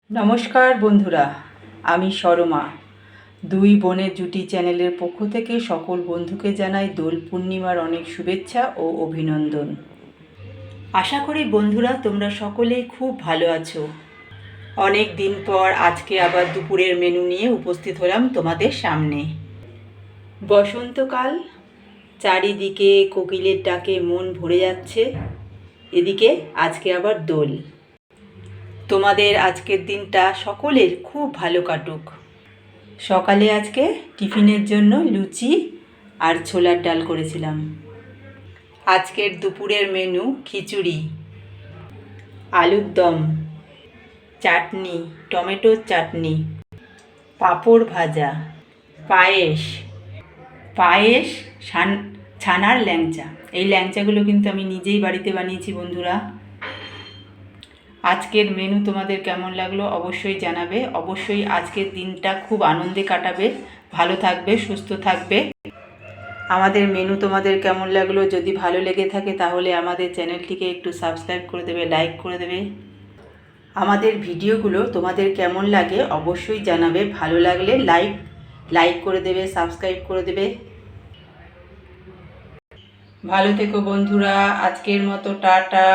নমস্কার বন্ধুরা, আমি সরমা। দুই বোনের জুটি চ্যানেলের পক্ষ থেকে সকল বন্ধুকে জানাই দোল পূর্ণিমার অনেক শুভেচ্ছা ও অভিনন্দন। আশা করি বন্ধুরা তোমরা সকলেই খুব ভালো আছো। অনেক দিন পর আজকে আবার দুপুরের মেনু নিয়ে উপস্থিত হলাম তোমাদের সামনে। বসন্তকাল, চারিদিকে কোকিলের ডাকে মন ভরে যাচ্ছে। এদিকে আজকে আবার দোল। তোমাদের আজকের দিনটা সকলের খুব ভালো কাটুক। সকালে আজকে টিফিনের জন্য লুচি আর ছোলার ডাল করেছিলাম। আজকের দুপুরের মেনু খিচুড়ি, আলুর দম, চাটনি, টমেটোর চাটনি, পাঁপড় ভাজা, পায়েস, ছানার ল্যাংচা। এই ল্যাংচাগুলো কিন্তু আমি নিজেই বাড়িতে বানিয়েছি বন্ধুরা। আজকের মেনু তোমাদের কেমন লাগলো অবশ্যই জানাবে। অবশ্যই আজকের দিনটা খুব আনন্দে কাটাবে, ভালো থাকবে, সুস্থ থাকবে। আমাদের মেনু তোমাদের কেমন লাগলো, যদি ভালো লেগে থাকে তাহলে আমাদের চ্যানেলটিকে একটু সাবস্ক্রাইব করে দেবে, লাইক করে দেবে। আমাদের ভিডিওগুলো তোমাদের কেমন লাগে অবশ্যই জানাবে। ভালো লাগলে লাইক করে দেবে, সাবস্ক্রাইব করে দেবে। ভালো থেকো বন্ধুরা, আজকের মতো টাটা।